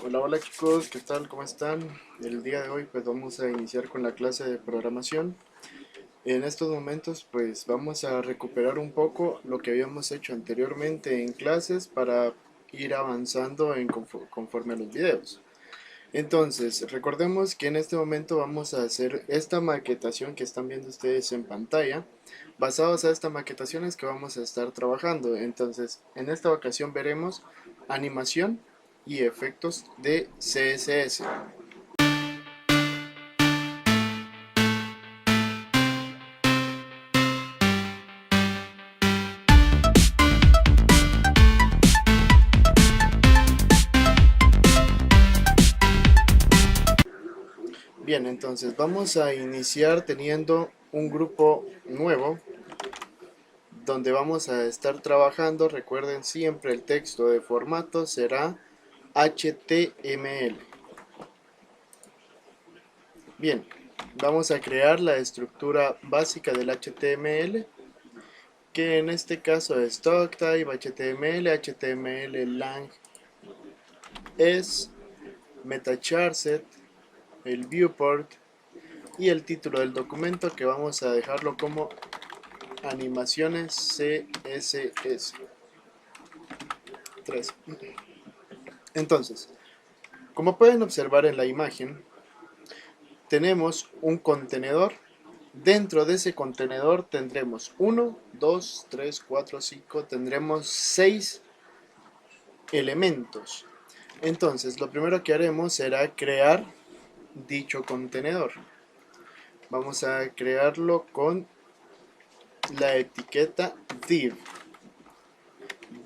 Hola, hola chicos, ¿qué tal? ¿Cómo están? El día de hoy pues vamos a iniciar con la clase de programación. En estos momentos pues vamos a recuperar un poco lo que habíamos hecho anteriormente en clases para ir avanzando conforme a los videos. Entonces, recordemos que en este momento vamos a hacer esta maquetación que están viendo ustedes en pantalla. Basados a esta maquetación es que vamos a estar trabajando. Entonces, en esta ocasión veremos animación y efectos de CSS. Bien, entonces vamos a iniciar teniendo un grupo nuevo donde vamos a estar trabajando. Recuerden siempre el texto de formato será HTML. Bien, vamos a crear la estructura básica del HTML, que en este caso es TalkType, HTML, HTML-lang es, metacharset, el viewport y el título del documento que vamos a dejarlo como animaciones CSS 3. Entonces, como pueden observar en la imagen, tenemos un contenedor. Dentro de ese contenedor tendremos 1, 2, 3, 4, 5, tendremos 6 elementos. Entonces, lo primero que haremos será crear dicho contenedor. Vamos a crearlo con la etiqueta div.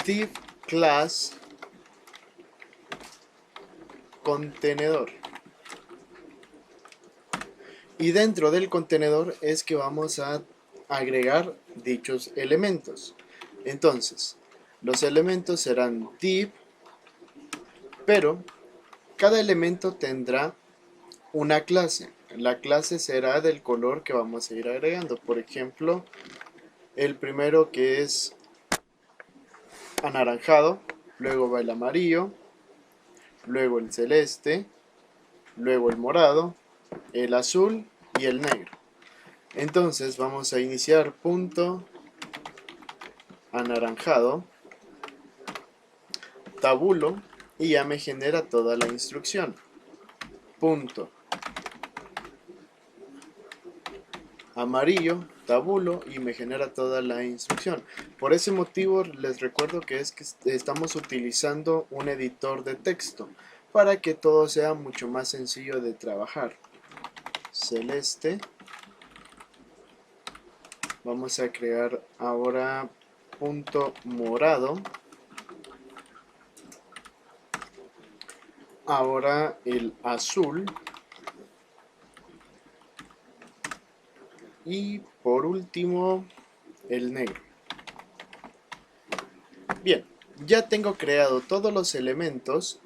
Div class contenedor. Y dentro del contenedor es que vamos a agregar dichos elementos. Entonces, los elementos serán div, pero cada elemento tendrá una clase. La clase será del color que vamos a ir agregando. Por ejemplo, el primero que es anaranjado, luego va el amarillo, luego el celeste, luego el morado, el azul y el negro. Entonces vamos a iniciar punto anaranjado, tabulo, y ya me genera toda la instrucción. Punto amarillo, tabulo, y me genera toda la instrucción. Por ese motivo les recuerdo que estamos utilizando un editor de texto para que todo sea mucho más sencillo de trabajar. Celeste. Vamos a crear ahora punto morado. Ahora el azul. Y por último el negro. Bien, ya tengo creado todos los elementos,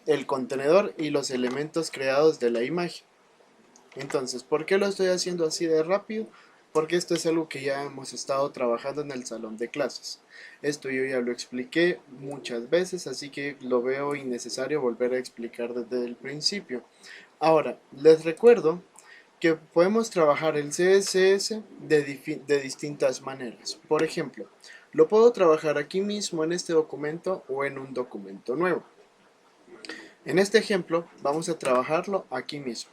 el contenedor y los elementos creados de la imagen. Entonces, ¿por qué lo estoy haciendo así de rápido? Porque esto es algo que ya hemos estado trabajando en el salón de clases. Esto yo ya lo expliqué muchas veces, así que lo veo innecesario volver a explicar desde el principio. Ahora, les recuerdo que podemos trabajar el CSS de distintas maneras. Por ejemplo, lo puedo trabajar aquí mismo en este documento o en un documento nuevo. En este ejemplo vamos a trabajarlo aquí mismo,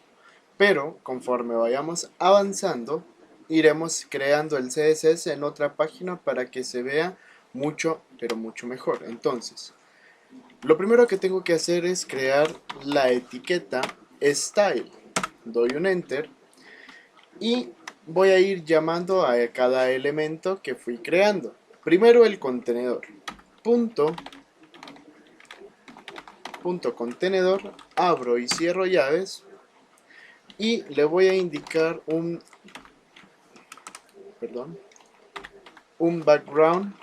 pero conforme vayamos avanzando iremos creando el CSS en otra página para que se vea mucho, pero mucho mejor. Entonces, lo primero que tengo que hacer es crear la etiqueta style. Doy un enter y voy a ir llamando a cada elemento que fui creando. Primero el contenedor. Punto contenedor, abro y cierro llaves y le voy a indicar un background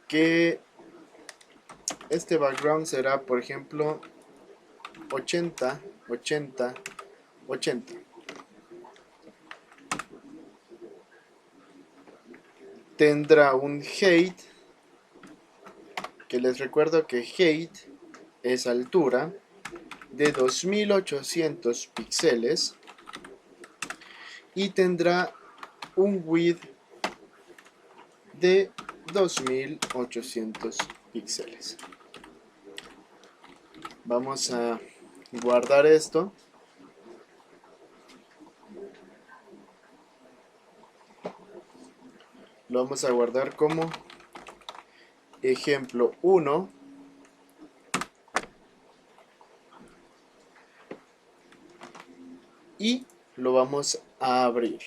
que este background será, por ejemplo, 80, 80, 80. Tendrá un height que les recuerdo que height es altura de 2800 píxeles y tendrá un width de 2800 píxeles. Vamos a guardar esto. Lo vamos a guardar como ejemplo 1. Y lo vamos a abrir.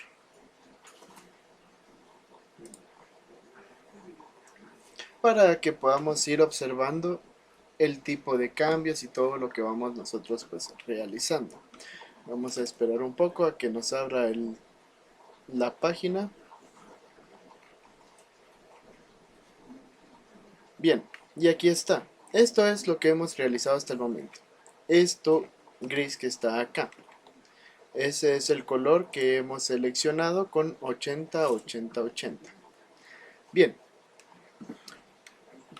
Para que podamos ir observando el tipo de cambios y todo lo que vamos nosotros pues realizando. Vamos a esperar un poco a que nos abra la página. Bien, y aquí está. Esto es lo que hemos realizado hasta el momento. Esto gris que está acá. Ese es el color que hemos seleccionado con 80, 80, 80. Bien,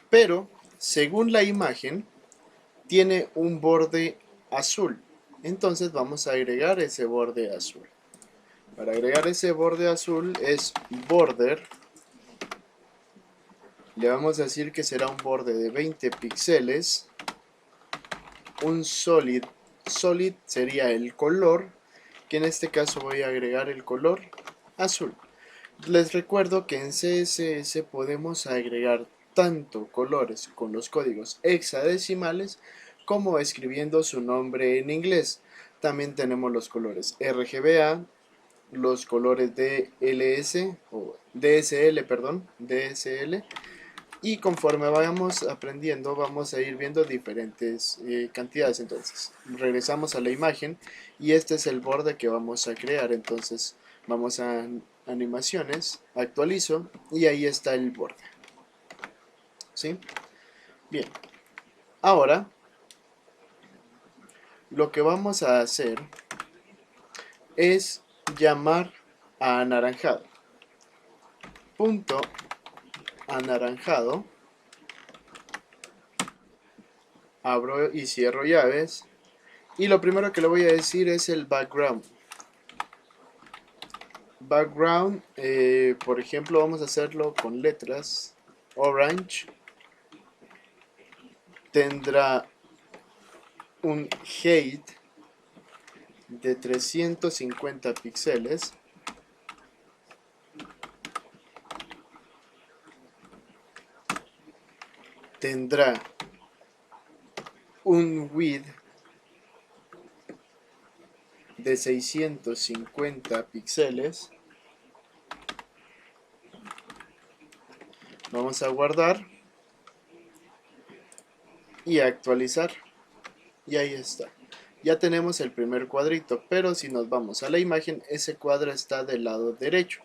pero según la imagen tiene un borde azul. Entonces vamos a agregar ese borde azul. Para agregar ese borde azul es border. Le vamos a decir que será un borde de 20 píxeles. Un solid. Solid sería el color, que en este caso voy a agregar el color azul. Les recuerdo que en CSS podemos agregar tanto colores con los códigos hexadecimales como escribiendo su nombre en inglés. También tenemos los colores RGBA, los colores DLS o DSL, perdón, DSL, y conforme vayamos aprendiendo vamos a ir viendo diferentes cantidades. Entonces regresamos a la imagen y este es el borde que vamos a crear. Entonces vamos a animaciones, actualizo y ahí está el borde. ¿Sí? Bien, ahora lo que vamos a hacer es llamar a anaranjado. Punto anaranjado. Abro y cierro llaves. Y lo primero que le voy a decir es el background. Background, por ejemplo, vamos a hacerlo con letras. Orange. Tendrá un height de 350 píxeles. Tendrá un width de 650 píxeles. Vamos a guardar y actualizar. Y ahí está. Ya tenemos el primer cuadrito, pero si nos vamos a la imagen, ese cuadro está del lado derecho.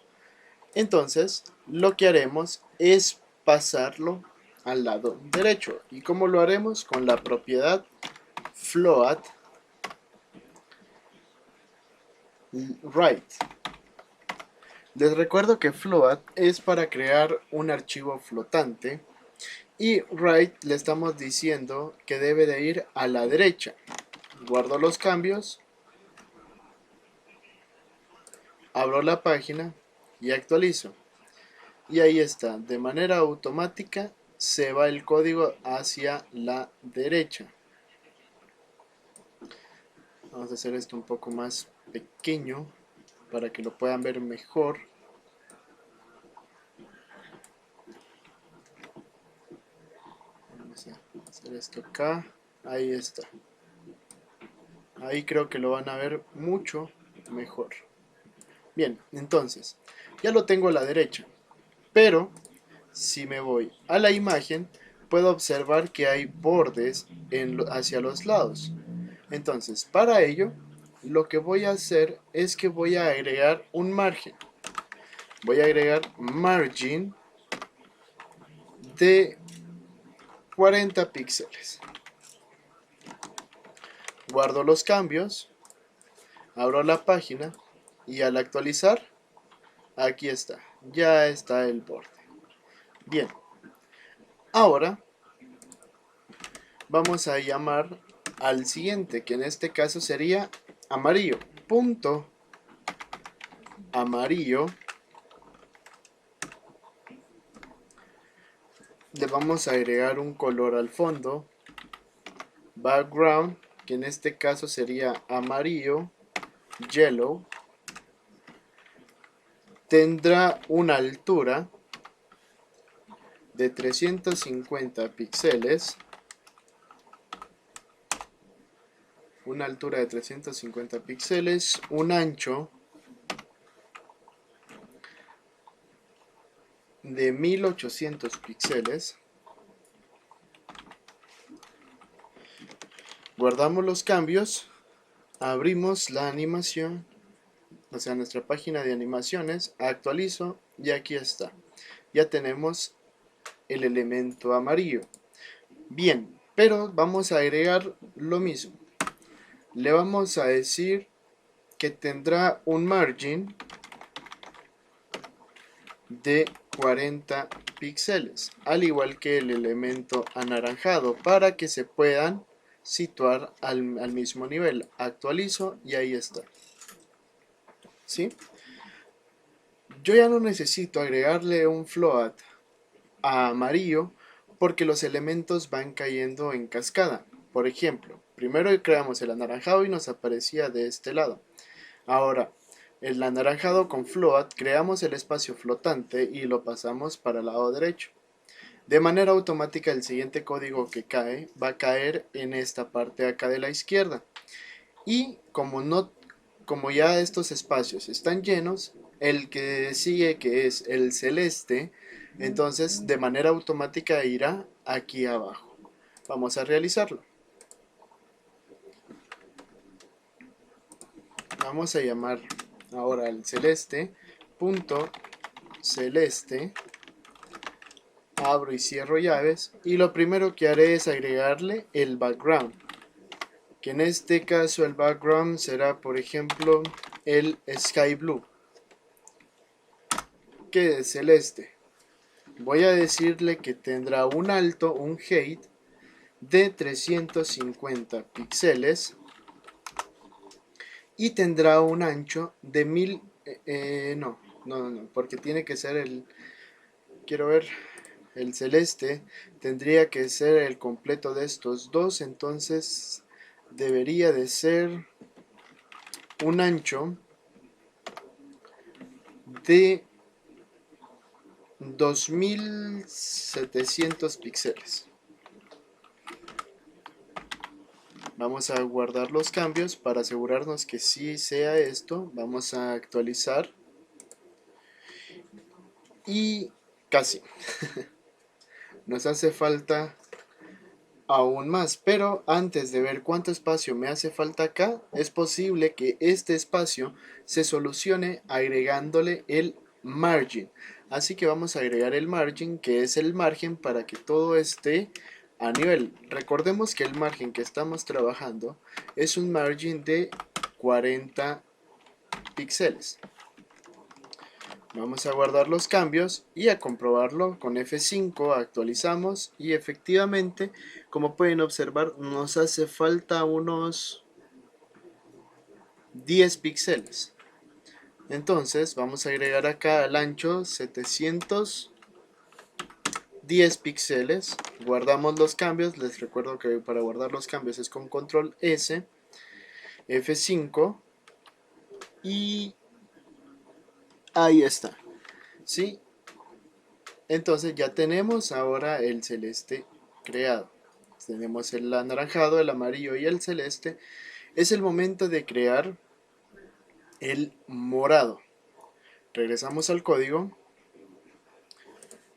Entonces, lo que haremos es pasarlo al lado derecho. ¿Y cómo lo haremos? Con la propiedad float right. Les recuerdo que float es para crear un archivo flotante y right le estamos diciendo que debe de ir a la derecha. Guardo los cambios, abro la página y actualizo. Y ahí está, de manera automática se va el código hacia la derecha. Vamos a hacer esto un poco más pequeño para que lo puedan ver mejor. Vamos a hacer esto acá. Ahí está. Ahí creo que lo van a ver mucho mejor. Bien, entonces, ya lo tengo a la derecha. Pero, si me voy a la imagen, puedo observar que hay bordes hacia los lados. Entonces, para ello, lo que voy a hacer es que voy a agregar un margen. Voy a agregar margin de 40 píxeles. Guardo los cambios, abro la página y al actualizar, aquí está, ya está el borde. Bien, ahora vamos a llamar al siguiente, que en este caso sería amarillo. Punto amarillo. Le vamos a agregar un color al fondo. Background, que en este caso sería amarillo. Yellow. Tendrá una altura de 350 píxeles. Una altura de 350 píxeles. Un ancho de 1800 píxeles. Guardamos los cambios. Abrimos la animación. O sea, nuestra página de animaciones. Actualizo y aquí está. Ya tenemos el elemento amarillo. Bien, pero vamos a agregar lo mismo. Le vamos a decir que tendrá un margin de 40 píxeles, al igual que el elemento anaranjado, para que se puedan situar al mismo nivel. Actualizo y ahí está. ¿Sí? Yo ya no necesito agregarle un float a amarillo porque los elementos van cayendo en cascada. Por ejemplo, primero creamos el anaranjado y nos aparecía de este lado. Ahora, el anaranjado con float, creamos el espacio flotante y lo pasamos para el lado derecho. De manera automática el siguiente código que cae va a caer en esta parte de acá de la izquierda. Y como ya estos espacios están llenos, el que sigue, que es el celeste, entonces de manera automática irá aquí abajo. Vamos a realizarlo. Vamos a llamar ahora al celeste, punto celeste, abro y cierro llaves, y lo primero que haré es agregarle el background, que en este caso el background será, por ejemplo, el sky blue, que es celeste. Voy a decirle que tendrá un alto, un height de 350 píxeles y tendrá un ancho de 1000, no, porque tiene que ser quiero ver, el celeste tendría que ser el completo de estos dos, entonces debería de ser un ancho de 2700 píxeles. Vamos a guardar los cambios para asegurarnos que sí sea esto. Vamos a actualizar y casi nos hace falta aún más, pero antes de ver cuánto espacio me hace falta acá, es posible que este espacio se solucione agregándole el margin. Así que vamos a agregar el margin, que es el margen para que todo esté a nivel. Recordemos que el margen que estamos trabajando es un margin de 40 píxeles. Vamos a guardar los cambios y a comprobarlo con F5, actualizamos y efectivamente, como pueden observar, nos hace falta unos 10 píxeles. Entonces vamos a agregar acá al ancho 710 píxeles, guardamos los cambios, les recuerdo que para guardar los cambios es con control S, F5 y ahí está. ¿Sí? Entonces ya tenemos ahora el celeste creado. Tenemos el anaranjado, el amarillo y el celeste. Es el momento de crear el morado. Regresamos al código,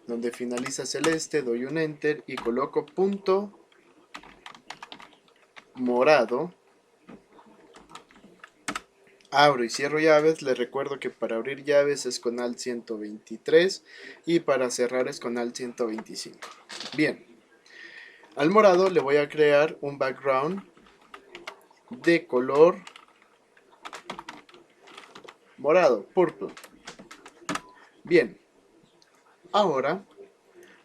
donde finaliza celeste, doy un enter y coloco punto morado. Abro y cierro llaves. Les recuerdo que para abrir llaves es con Alt 123 y para cerrar es con Alt 125. Bien, al morado le voy a crear un background de color morado, purple. Bien, ahora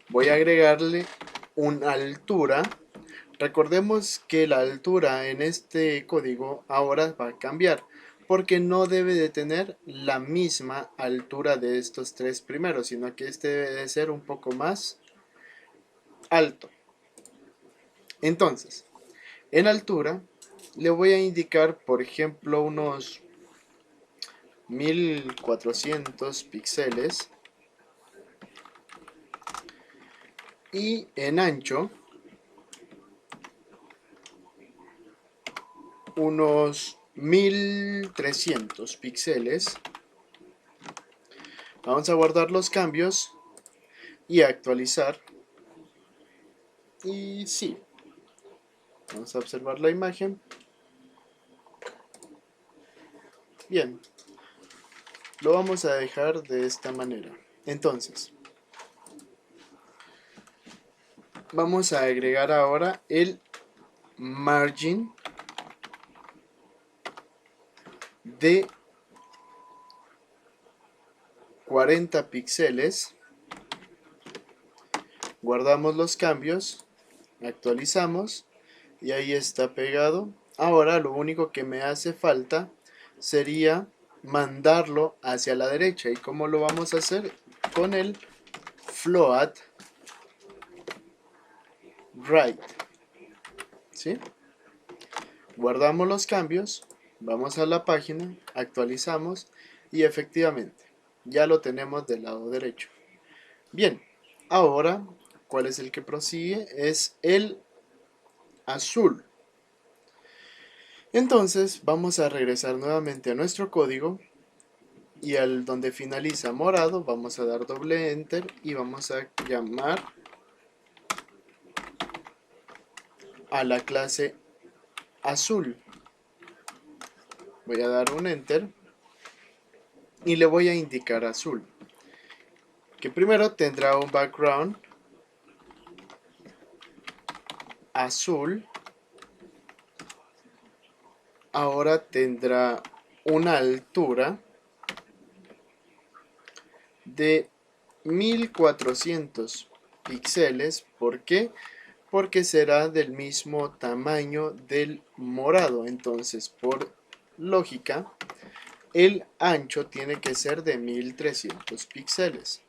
voy a agregarle una altura. Recordemos que la altura en este código ahora va a cambiar, porque no debe de tener la misma altura de estos tres primeros, sino que este debe de ser un poco más alto. Entonces, en altura le voy a indicar, por ejemplo, unos 1400 píxeles, y en ancho unos 1300 píxeles. Vamos a guardar los cambios y actualizar. Y sí, vamos a observar la imagen. Bien, lo vamos a dejar de esta manera. Entonces, vamos a agregar ahora el margin de 40 píxeles. Guardamos los cambios, actualizamos y ahí está pegado. Ahora lo único que me hace falta sería mandarlo hacia la derecha. ¿Y cómo lo vamos a hacer? Con el float right. ¿Sí? Guardamos los cambios, vamos a la página, actualizamos y efectivamente ya lo tenemos del lado derecho. Bien, ahora, ¿cuál es el que prosigue? Es el azul. Entonces vamos a regresar nuevamente a nuestro código y al donde finaliza morado vamos a dar doble enter y vamos a llamar a la clase azul. Voy a dar un enter y le voy a indicar azul, que primero tendrá un background azul. Ahora tendrá una altura de 1400 píxeles. ¿Por qué? Porque será del mismo tamaño del morado. Entonces, por lógica, el ancho tiene que ser de 1300 píxeles.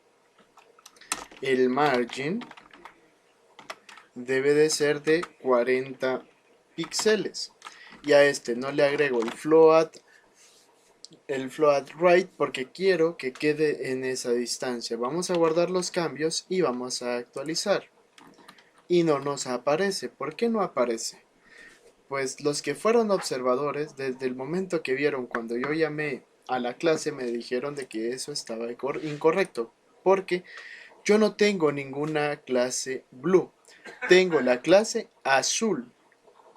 El margin debe de ser de 40 píxeles. Y a este no le agrego el float right porque quiero que quede en esa distancia. Vamos a guardar los cambios y vamos a actualizar. Y no nos aparece. ¿Por qué no aparece? Pues los que fueron observadores, desde el momento que vieron cuando yo llamé a la clase, me dijeron de que eso estaba incorrecto. Porque yo no tengo ninguna clase blue. Tengo la clase azul,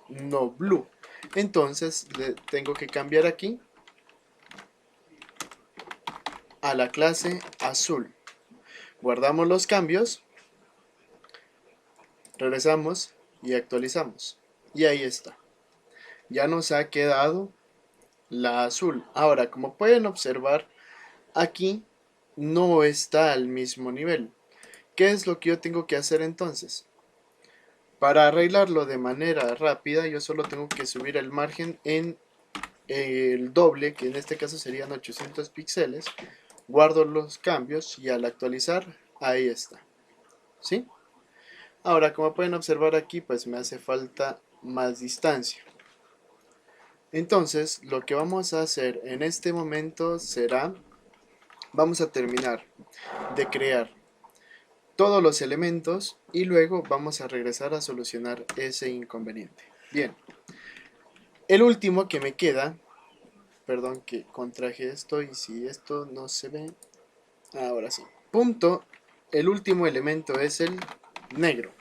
no blue. Entonces tengo que cambiar aquí a la clase azul. Guardamos los cambios, regresamos y actualizamos. Y ahí está. Ya nos ha quedado la azul. Ahora, como pueden observar, aquí no está al mismo nivel. ¿Qué es lo que yo tengo que hacer entonces? Para arreglarlo de manera rápida, yo solo tengo que subir el margen en el doble, que en este caso serían 800 píxeles. Guardo los cambios y al actualizar, ahí está. ¿Sí? Ahora, como pueden observar aquí, pues me hace falta más distancia. Entonces, lo que vamos a hacer en este momento será, vamos a terminar de crear todos los elementos y luego vamos a regresar a solucionar ese inconveniente. Bien, el último que me queda, perdón que contraje esto y si esto no se ve, ahora sí. Punto, el último elemento es el negro.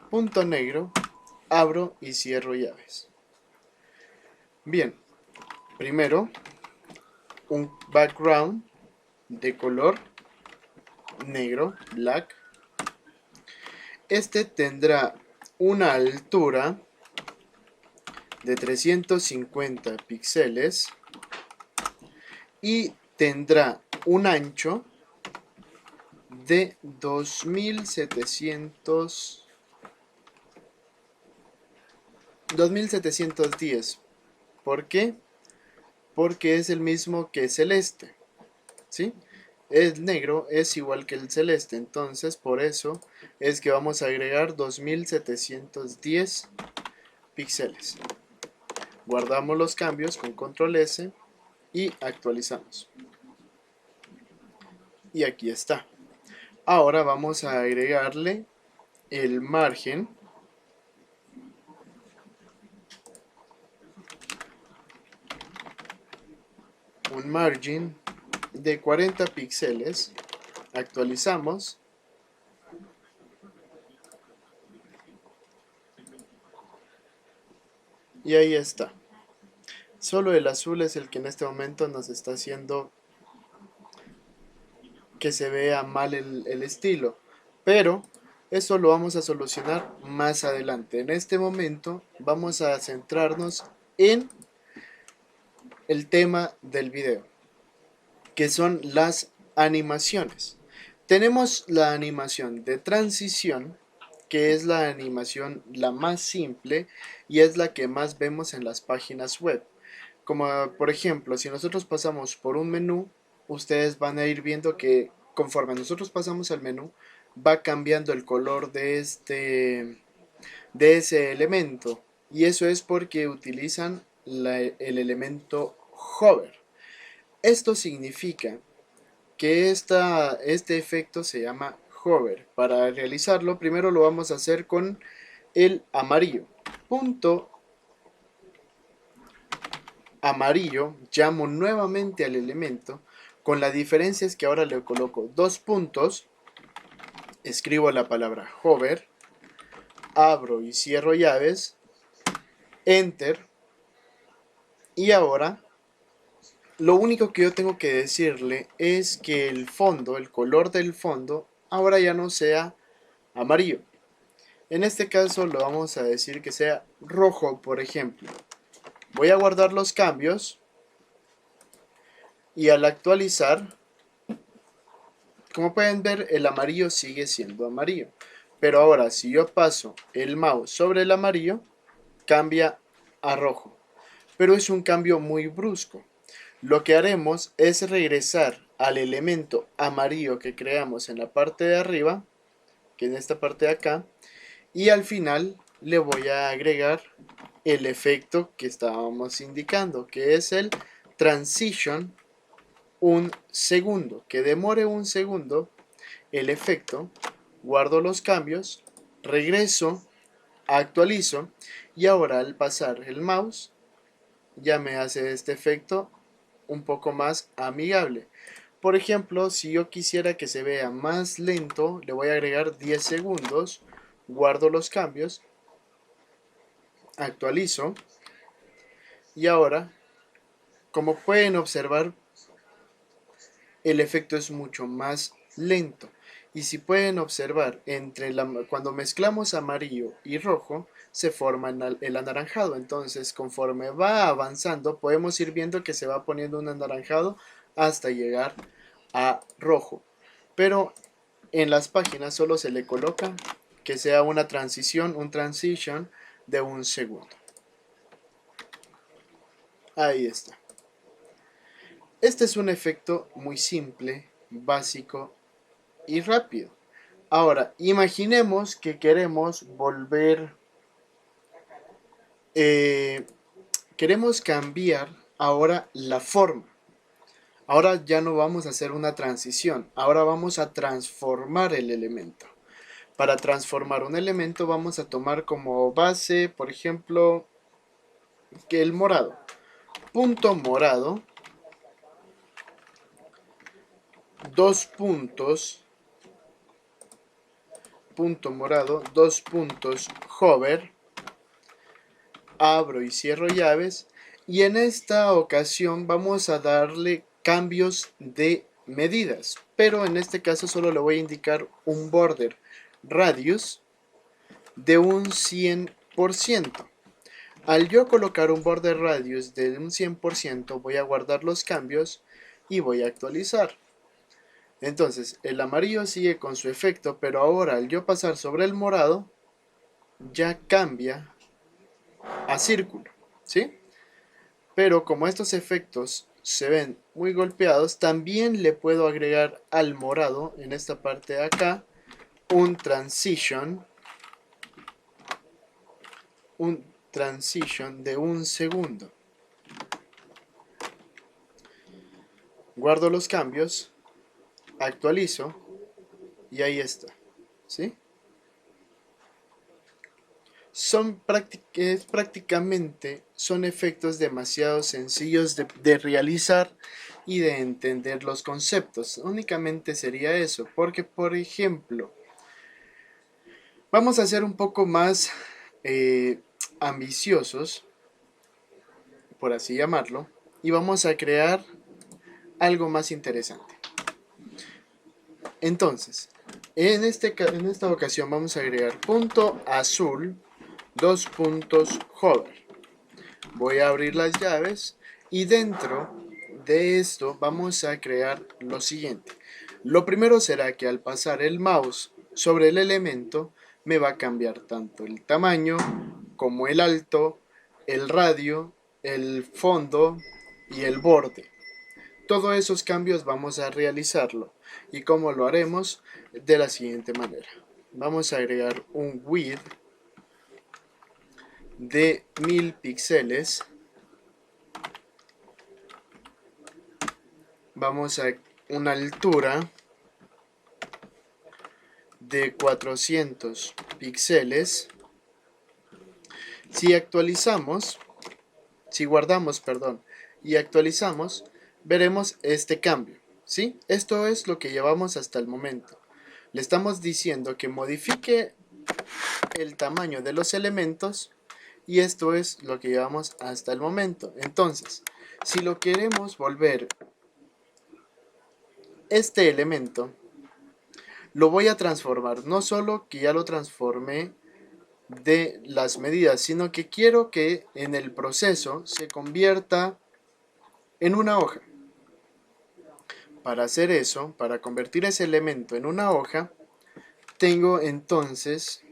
Punto negro, abro y cierro llaves. Bien, primero un background de color negro, black. Este tendrá una altura de 350 píxeles y tendrá un ancho de 2700 2710. ¿Por qué? Porque es el mismo que celeste, ¿sí? El negro es igual que el celeste, entonces por eso es que vamos a agregar 2710 píxeles. Guardamos los cambios con control S y actualizamos. Y aquí está. Ahora vamos a agregarle el margen. Un margin de 40 píxeles. Actualizamos. Y ahí está. Solo el azul es el que en este momento nos está haciendo que se vea mal el estilo. Pero eso lo vamos a solucionar más adelante. En este momento vamos a centrarnos en el tema del video, que son las animaciones. Tenemos la animación de transición, que es la animación la más simple y es la que más vemos en las páginas web. Como por ejemplo, si nosotros pasamos por un menú, ustedes van a ir viendo que conforme nosotros pasamos al menú, va cambiando el color de ese elemento. Y eso es porque utilizan el elemento hover. Esto significa que este efecto se llama hover. Para realizarlo, primero lo vamos a hacer con el amarillo. Punto amarillo, llamo nuevamente al elemento, con la diferencia es que ahora le coloco dos puntos, escribo la palabra hover, abro y cierro llaves, enter, y ahora lo único que yo tengo que decirle es que el fondo, el color del fondo, ahora ya no sea amarillo. En este caso lo vamos a decir que sea rojo, por ejemplo. Voy a guardar los cambios y al actualizar, como pueden ver, el amarillo sigue siendo amarillo. Pero ahora, si yo paso el mouse sobre el amarillo, cambia a rojo. Pero es un cambio muy brusco. Lo que haremos es regresar al elemento amarillo que creamos en la parte de arriba, que en esta parte de acá, y al final le voy a agregar el efecto que estábamos indicando, que es el transition un segundo, que demore un segundo el efecto, guardo los cambios, regreso, actualizo y ahora al pasar el mouse ya me hace este efecto un poco más amigable. Por ejemplo, si yo quisiera que se vea más lento, le voy a agregar 10 segundos, guardo los cambios, actualizo y ahora, como pueden observar, el efecto es mucho más lento. Y si pueden observar, cuando mezclamos amarillo y rojo, se forma el anaranjado. Entonces, conforme va avanzando, podemos ir viendo que se va poniendo un anaranjado hasta llegar a rojo. Pero en las páginas solo se le coloca que sea una transición, un transition de un segundo. Ahí está. Este es un efecto muy simple, básico y rápido. Ahora, imaginemos que queremos queremos cambiar ahora la forma. Ahora ya no vamos a hacer una transición, ahora vamos a transformar el elemento. Para transformar un elemento vamos a tomar como base, por ejemplo, que el morado. Punto morado, dos puntos, punto morado, dos puntos hover, abro y cierro llaves y en esta ocasión vamos a darle cambios de medidas, pero en este caso solo le voy a indicar un border radius de un 100%. Al yo colocar un border radius de un 100% voy a guardar los cambios y voy a actualizar. Entonces el amarillo sigue con su efecto, pero ahora al yo pasar sobre el morado ya cambia a círculo, ¿sí? Pero como estos efectos se ven muy golpeados, también le puedo agregar al morado, en esta parte de acá, un transition de 1 segundo. Guardo los cambios, actualizo y ahí está, ¿sí? Prácticamente son efectos demasiado sencillos de realizar y de entender los conceptos. Únicamente sería eso, porque por ejemplo, vamos a ser un poco más ambiciosos, por así llamarlo, y vamos a crear algo más interesante. Entonces, en esta ocasión vamos a agregar punto azul, 2 puntos hover. Voy a abrir las llaves y dentro de esto vamos a crear lo siguiente. Lo primero será que al pasar el mouse sobre el elemento me va a cambiar tanto el tamaño como el alto, el radio, el fondo y el borde. Todos esos cambios vamos a realizarlo. ¿Y cómo lo haremos? De la siguiente manera. Vamos a agregar un width de 1000 píxeles. Vamos a una altura de 400 píxeles. Si guardamos, y actualizamos, veremos este cambio, ¿sí? Esto es lo que llevamos hasta el momento. Le estamos diciendo que modifique el tamaño de los elementos y esto es lo que llevamos hasta el momento. Entonces, si lo queremos volver este elemento, lo voy a transformar. No solo que ya lo transformé de las medidas, sino que quiero que en el proceso se convierta en una hoja. Para hacer eso, para convertir ese elemento en una hoja, tengo entonces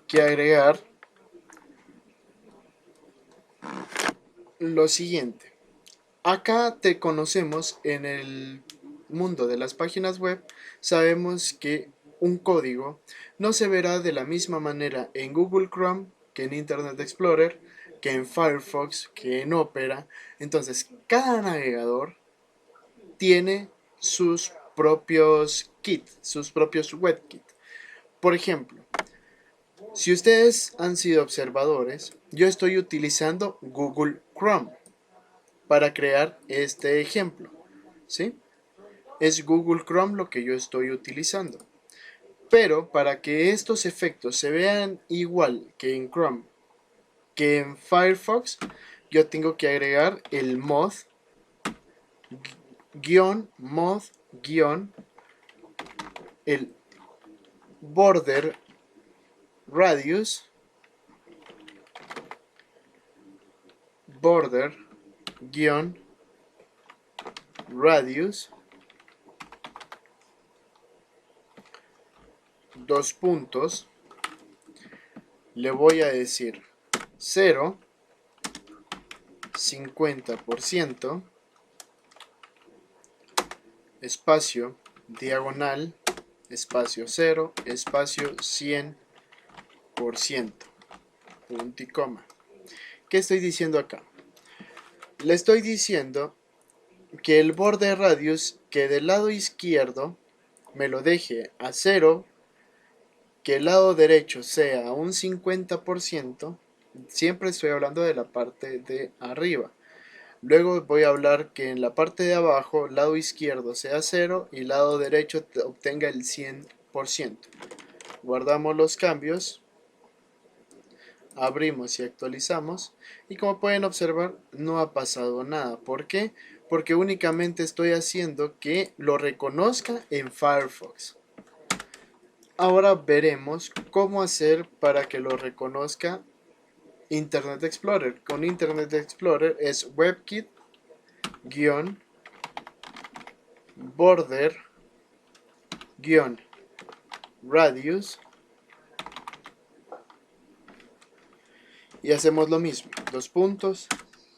que agregar lo siguiente. Acá te conocemos en el mundo de las páginas web, sabemos que un código no se verá de la misma manera en Google Chrome que en Internet Explorer, que en Firefox, que en Opera. Entonces, cada navegador tiene sus propios kits, sus propios WebKit. Por ejemplo, si ustedes han sido observadores, yo estoy utilizando Google Chrome para crear este ejemplo, ¿sí? Es Google Chrome lo que yo estoy utilizando. Pero para que estos efectos se vean igual que en Chrome, que en Firefox, yo tengo que agregar el mod el border radius radius 2 puntos, le voy a decir 0, 50%, espacio, diagonal, espacio 0, espacio 100%, punto y coma. ¿Qué estoy diciendo acá? Le estoy diciendo que el borde radius que del lado izquierdo me lo deje a 0, que el lado derecho sea un 50%, siempre estoy hablando de la parte de arriba. Luego voy a hablar que en la parte de abajo, lado izquierdo sea 0 y lado derecho obtenga el 100%. Guardamos los cambios, abrimos y actualizamos y como pueden observar no ha pasado nada. ¿Por qué? Porque únicamente estoy haciendo que lo reconozca en Firefox. Ahora veremos cómo hacer para que lo reconozca Internet Explorer. Con Internet Explorer es WebKit border radius Y hacemos lo mismo, dos puntos,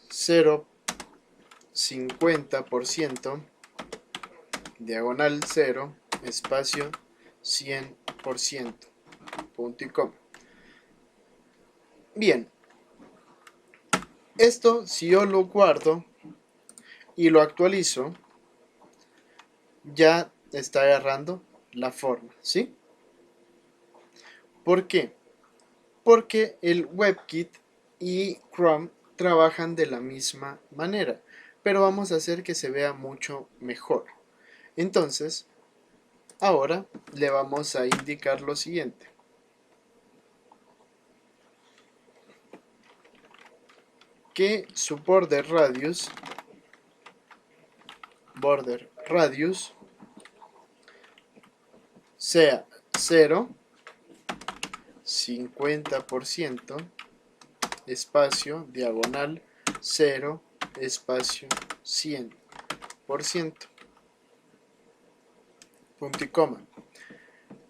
0,50%, diagonal 0, espacio 100%, punto y coma. Bien, esto si yo lo guardo y lo actualizo, ya está agarrando la forma, ¿sí? ¿Por qué? Porque el WebKit y Chrome trabajan de la misma manera, pero vamos a hacer que se vea mucho mejor. Entonces, ahora le vamos a indicar lo siguiente. Que su border radius sea 0, 50%, espacio, diagonal, 0, espacio, 100%, punto y coma.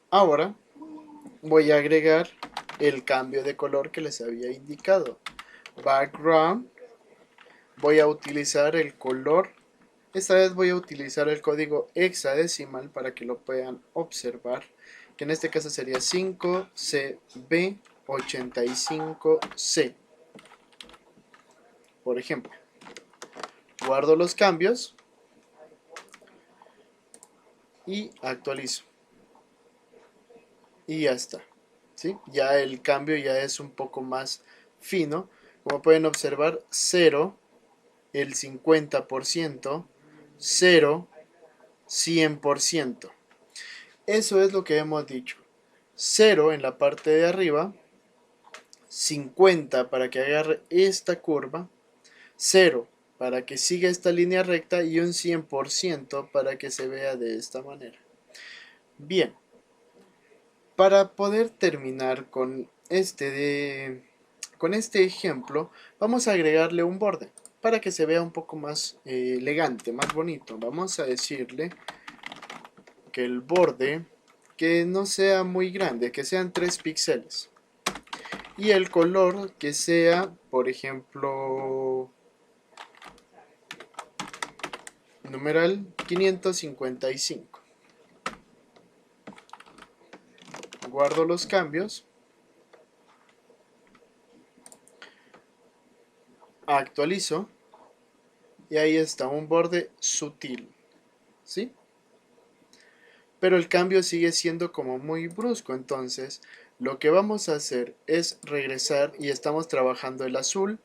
Ahora voy a agregar el cambio de color que les había indicado. Background, voy a utilizar el color, esta vez voy a utilizar el código hexadecimal para que lo puedan observar, que en este caso sería 5CB85C. Por ejemplo, guardo los cambios y actualizo. Y ya está, ¿sí? Ya el cambio ya es un poco más fino. Como pueden observar, 0, el 50%, 0, 100%. Eso es lo que hemos dicho. 0 en la parte de arriba, 50 para que agarre esta curva, 0 para que siga esta línea recta y un 100% para que se vea de esta manera. Bien, para poder terminar con este ejemplo, vamos a agregarle un borde para que se vea un poco más elegante, más bonito. Vamos a decirle que el borde que no sea muy grande, que sean 3 píxeles. Y el color que sea, por ejemplo, numeral 555. Guardo los cambios. Actualizo. Y ahí está un borde sutil. ¿Sí? Pero el cambio sigue siendo como muy brusco, entonces lo que vamos a hacer es regresar y estamos trabajando el azul.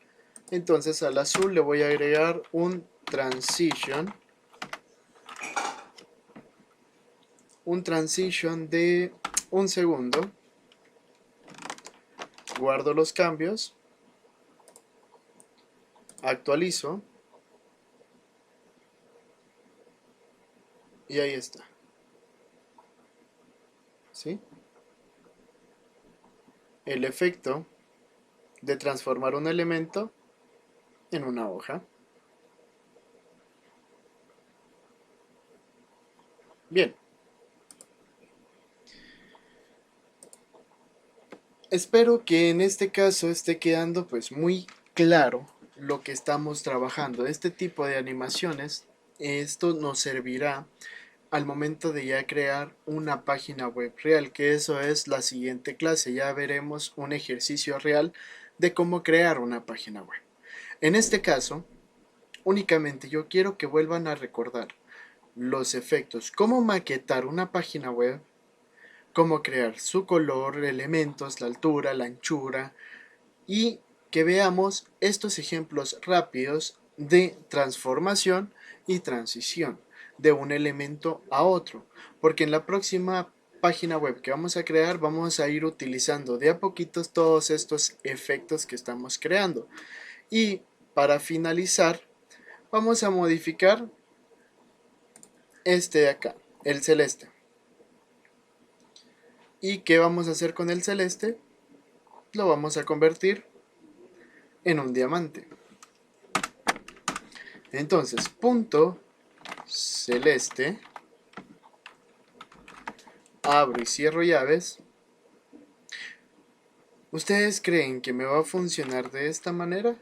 Entonces al azul le voy a agregar un transition de un segundo. Guardo los cambios, actualizo y ahí está. ¿Sí? El efecto de transformar un elemento en una hoja. Bien. Espero que en este caso esté quedando pues muy claro lo que estamos trabajando. Este tipo de animaciones, esto nos servirá al momento de ya crear una página web real, que eso es la siguiente clase. Ya veremos un ejercicio real de cómo crear una página web. En este caso, únicamente yo quiero que vuelvan a recordar los efectos, cómo maquetar una página web, cómo crear su color, elementos, la altura, la anchura, y que veamos estos ejemplos rápidos de transformación y transición de un elemento a otro, porque en la próxima página web que vamos a crear vamos a ir utilizando de a poquitos todos estos efectos que estamos creando. Y para finalizar vamos a modificar este de acá, el celeste. ¿Y qué vamos a hacer con el celeste? Lo vamos a convertir en un diamante. Entonces, punto celeste, abro y cierro llaves, ¿Ustedes creen que me va a funcionar de esta manera?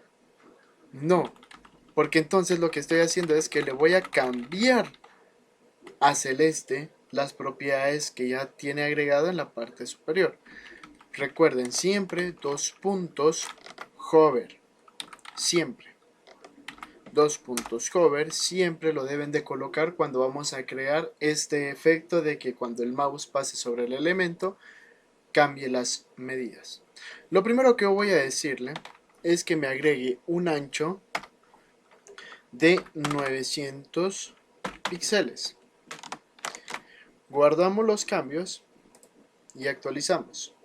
No, porque entonces lo que estoy haciendo es que le voy a cambiar a celeste las propiedades que ya tiene agregado en la parte superior. Recuerden siempre dos puntos hover, siempre. Dos puntos hover siempre lo deben de colocar cuando vamos a crear este efecto de que cuando el mouse pase sobre el elemento cambie las medidas. Lo primero que voy a decirle es que me agregue un ancho de 900 píxeles. Guardamos los cambios y actualizamos.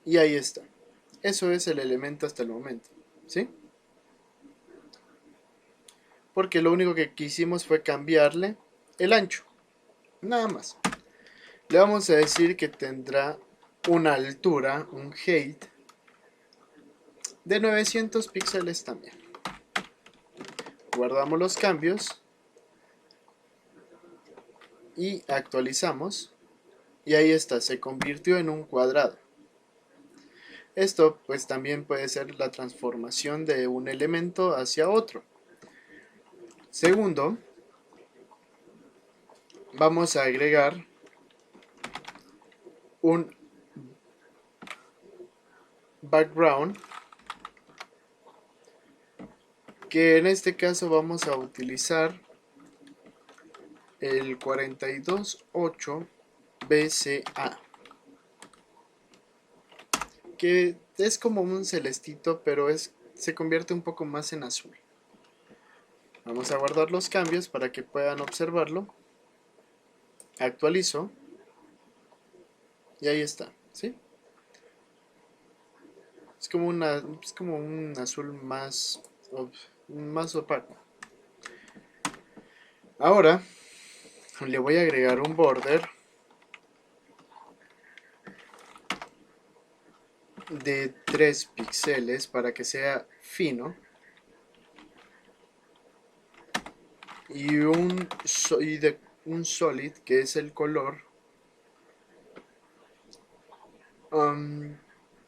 Y ahí está. Eso es el elemento hasta el momento, ¿sí? Porque lo único que quisimos fue cambiarle el ancho, nada más. Le vamos a decir que tendrá una altura, un height, de 900 píxeles también. Guardamos los cambios y actualizamos. Y ahí está, se convirtió en un cuadrado. Esto pues también puede ser la transformación de un elemento hacia otro. Segundo, vamos a agregar un background, que en este caso vamos a utilizar el 428 BCA, que es como un celestito, pero se convierte un poco más en azul. Vamos a guardar los cambios para que puedan observarlo. Actualizo y ahí está, ¿sí? Es como un azul más opaco. Ahora le voy a agregar un border de 3 píxeles para que sea fino y un solid, que es el color,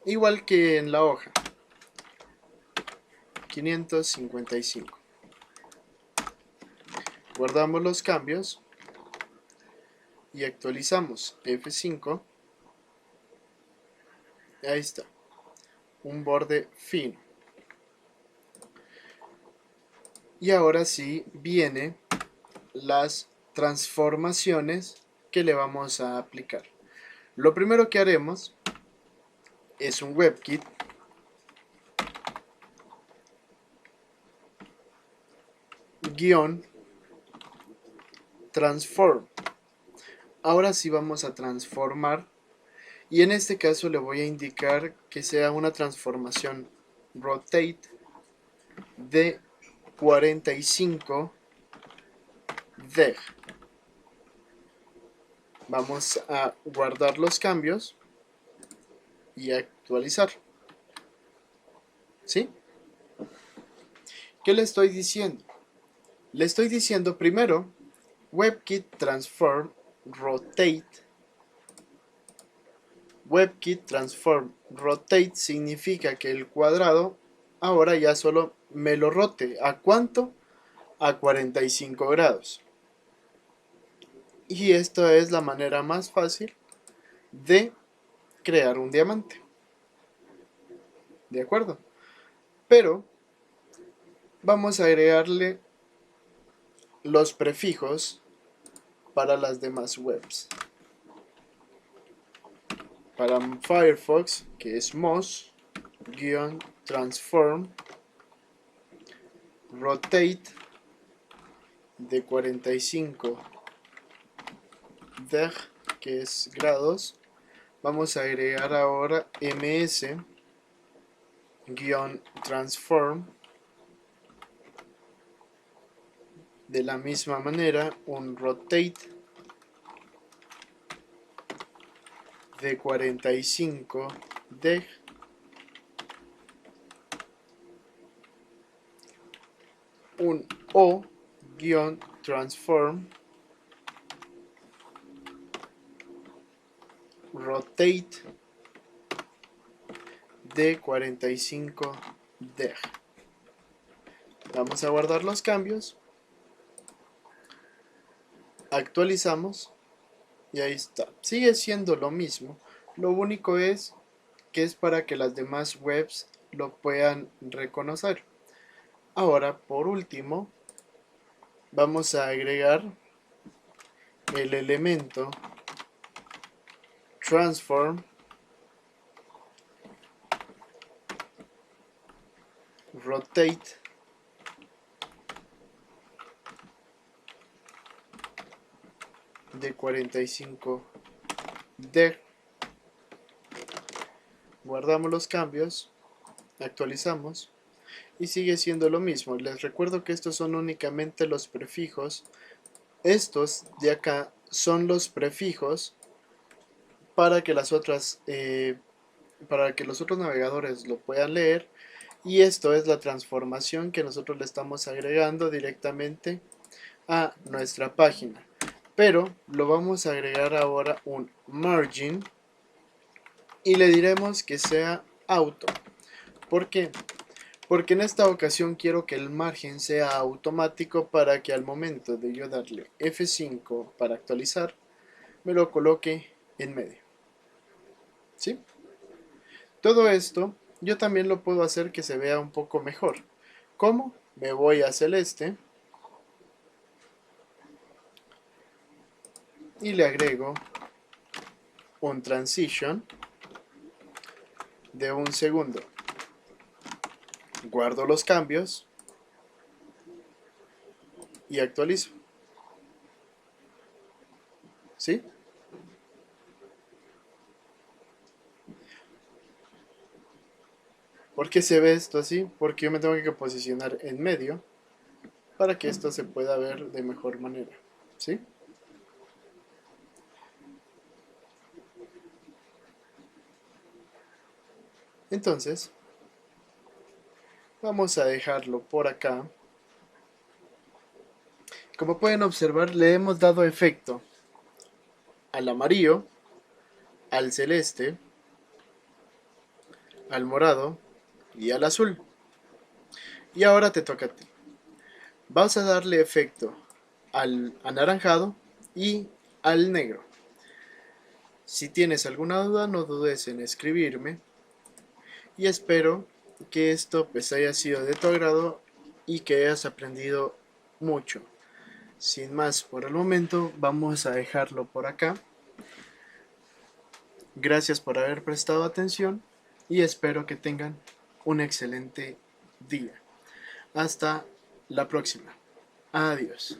igual que en la hoja, 555. Guardamos los cambios y actualizamos. F5. Ahí está, un borde fino. Y ahora sí viene las transformaciones que le vamos a aplicar. Lo primero que haremos es un WebKit transform. Ahora sí vamos a transformar, y en este caso le voy a indicar que sea una transformación rotate de 45 deg. Vamos a guardar los cambios y actualizar. ¿Sí? ¿Qué le estoy diciendo? Le estoy diciendo primero WebKit transform rotate. WebKit transform rotate significa que el cuadrado ahora ya solo me lo rote. ¿A cuánto? A 45 grados. Y esta es la manera más fácil de crear un diamante. ¿De acuerdo? Pero vamos a agregarle los prefijos para las demás webs. Para Firefox, que es mouse-transform rotate de 45 deg, que es grados. Vamos a agregar ahora ms-transform de la misma manera, un rotate de 45 deg, un o-transform rotate de 45 deg. Vamos a guardar los cambios, actualizamos y ahí está. Sigue siendo lo mismo, lo único es que es para que las demás webs lo puedan reconocer. Ahora, por último, vamos a agregar el elemento transform rotate de 45 deg. Guardamos los cambios, actualizamos y sigue siendo lo mismo. Les recuerdo que estos son únicamente los prefijos. Estos de acá son los prefijos para que las otras para que los otros navegadores lo puedan leer, y esto es la transformación que nosotros le estamos agregando directamente a nuestra página. Pero lo vamos a agregar ahora un margin y le diremos que sea auto. ¿Por qué? Porque en esta ocasión quiero que el margen sea automático para que al momento de yo darle F5 para actualizar, me lo coloque en medio. ¿Sí? Todo esto yo también lo puedo hacer que se vea un poco mejor. ¿Cómo? Me voy a Celeste y le agrego un transition de 1 segundo. Guardo los cambios y actualizo. ¿Sí? ¿Por qué se ve esto así? Porque yo me tengo que posicionar en medio para que esto se pueda ver de mejor manera. ¿Sí? Entonces, vamos a dejarlo por acá. Como pueden observar, le hemos dado efecto al amarillo, al celeste, al morado y al azul. Y ahora te toca a ti. Vas a darle efecto al anaranjado y al negro. Si tienes alguna duda, no dudes en escribirme. Y espero que esto pues haya sido de tu agrado y que hayas aprendido mucho. Sin más por el momento, vamos a dejarlo por acá. Gracias por haber prestado atención y espero que tengan un excelente día. Hasta la próxima. Adiós.